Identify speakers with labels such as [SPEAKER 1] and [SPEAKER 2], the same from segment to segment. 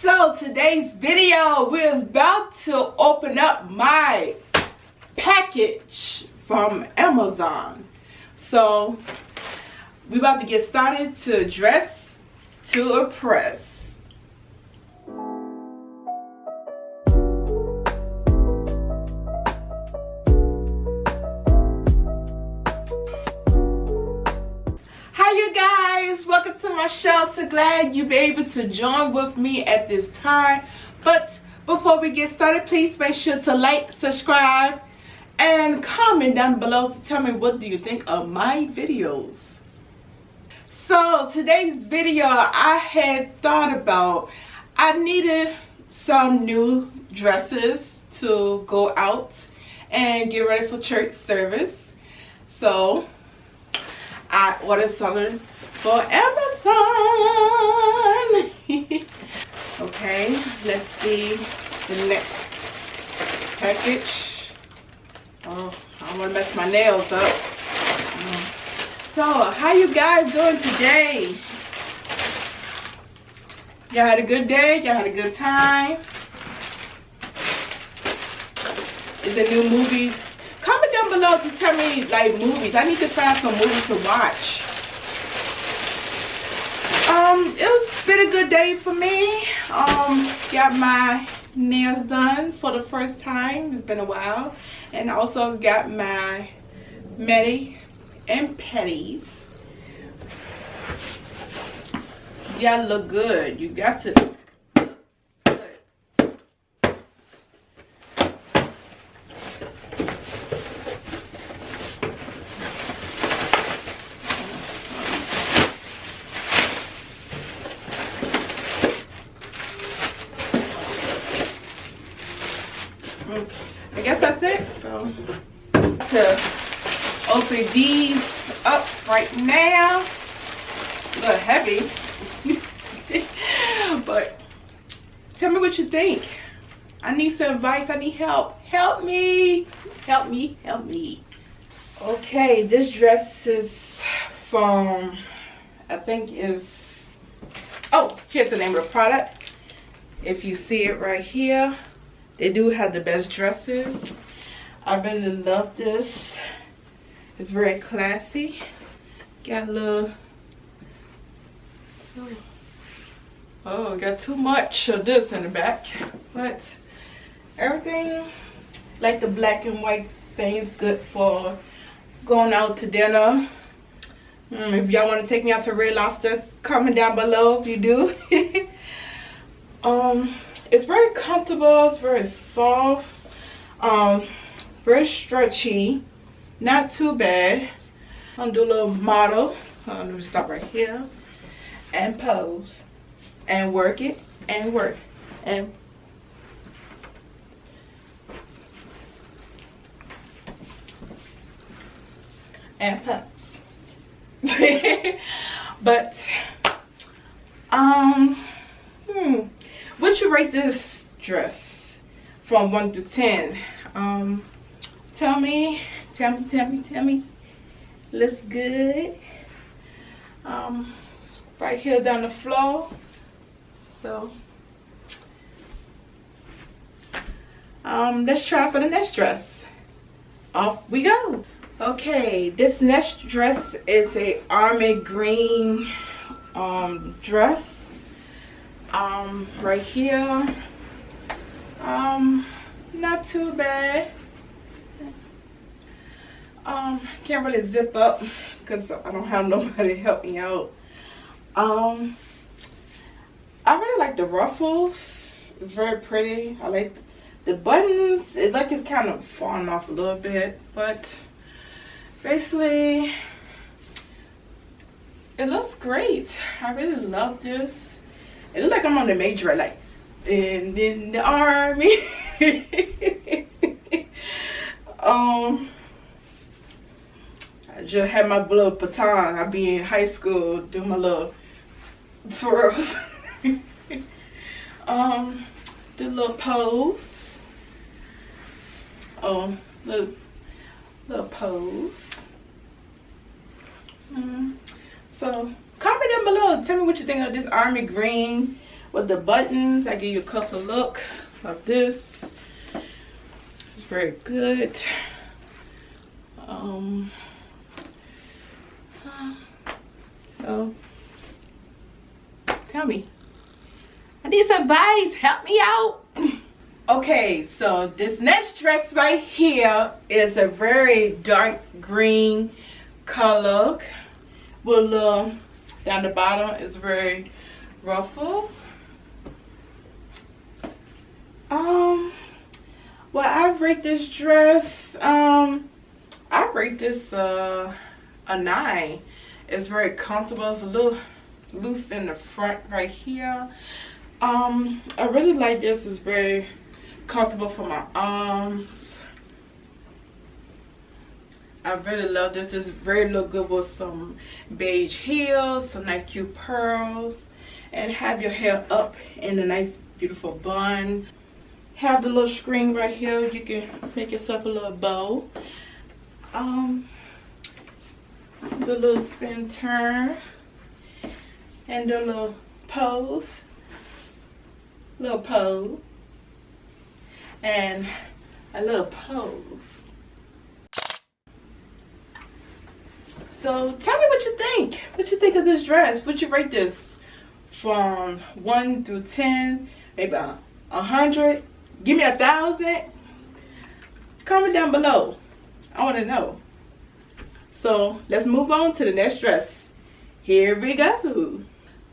[SPEAKER 1] So today's video, we're about to open up my package from Amazon. So we're about to get started to dress to impress. Hi you guys, welcome to my show. So glad you've been able to join with me at this time. But before we get started, please make sure to like, subscribe, and comment down below to tell me what do you think of my videos. So today's video, I had thought about, I needed some new dresses to go out and get ready for church service. So I ordered something for Amazon. Okay, let's see the next package. Oh, I don't want to mess my nails up. So, how you guys doing today? Y'all had a good day? Y'all had a good time? Is there new movies? Comment down below to tell me, like, movies. I need to find some movies to watch. It's been a good day for me. Got my nails done for the first time. It's been a while. And also got my mani and pedis. Y'all look good. You got to look good. I guess that's it. So to open these up right now. A little heavy. But tell me what you think. I need some advice. I need help. Help me. Help me. Help me. Okay, this dress is from, I think is, oh, here's the name of the product. If you see it right here, they do have the best dresses. I really love this. It's very classy. Got a little, oh, got too much of this in the back. But everything, like the black and white thing, is good for going out to dinner. If y'all want to take me out to Red Lobster, comment down below if you do. It's very comfortable. It's very soft. Very stretchy. Not too bad. I'm gonna do a little model. Let me stop right here and pose and work it and work and pose. But would you rate this dress from 1 to 10? Tell me. Looks good. Right here down the floor. So let's try for the next dress. Off we go. Okay, this next dress is a army green dress. Right here. Not too bad. Can't really zip up because I don't have nobody to help me out. I really like the ruffles. It's very pretty. I like the buttons. It like it's kind of falling off a little bit, but basically it looks great. I really love this. It looks like I'm on the major, like in the army. I just had my little baton. I be in high school doing my little twirls. The little pose. Oh, little pose. So comment down below. Tell me what you think of this army green with the buttons. I give you a closer look of this. It's very good. So tell me, I need some advice, help me out. Okay, so this next dress right here is a very dark green color with a little down the bottom is very ruffles. Well, I rate this dress, I rate this a 9. It's very comfortable. It's a little loose in the front right here. I really like this. It's very comfortable for my arms. I really love this. This very look good with some beige heels, some nice cute pearls, and have your hair up in a nice beautiful bun. Have the little screen right here. You can make yourself a little bow. The little spin turn and the little pose, and a little pose. So tell me what you think. What you think of this dress? Would you rate this from 1 through 10? Maybe 100? Give me 1,000? Comment down below. I want to know. So let's move on to the next dress. Here we go.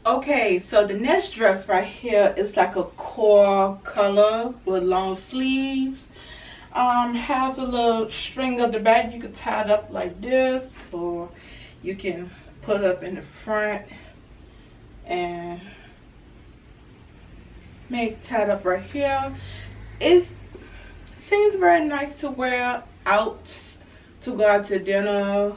[SPEAKER 1] Okay, so the next dress right here is like a coral color with long sleeves. Has a little string up the back. You can tie it up like this, or you can put it up in the front and tie it up right here. It seems very nice to wear out, to go out to dinner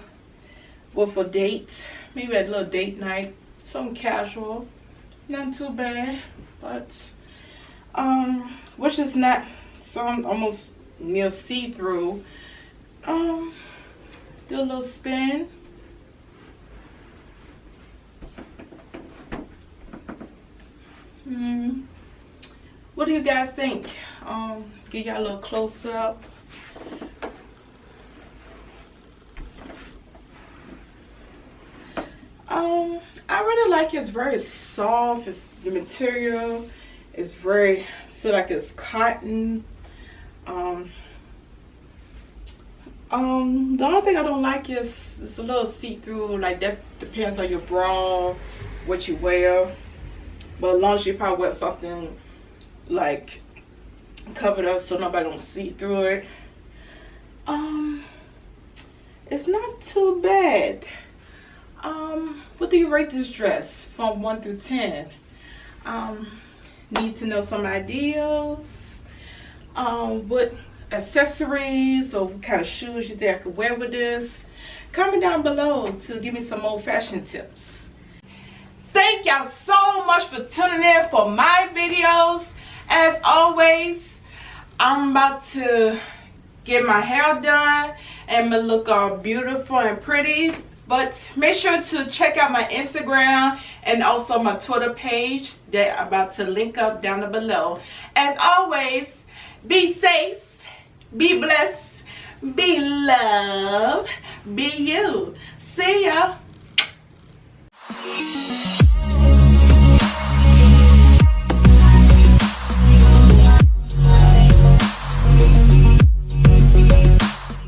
[SPEAKER 1] with a date, maybe a little date night, something casual, not too bad, but which is not some almost near see-through. Do a little spin. What do you guys think? Give y'all a little close up. I really like it. It's very soft. It's the material is very, feel like it's cotton. The only thing I don't like is it's a little see-through. Like that depends on your bra, what you wear. But as long as you probably wear something like covered up so nobody don't see through it, it's not too bad. What do you rate this dress from 1 through 10? Need to know some ideas. What accessories or what kind of shoes you think I could wear with this? Comment down below to give me some more fashion tips. Thank y'all so much for tuning in for my videos. As always, I'm about to get my hair done and look all beautiful and pretty. But make sure to check out my Instagram and also my Twitter page that I'm about to link up down below. As always, be safe, be blessed, be loved, be you. See ya.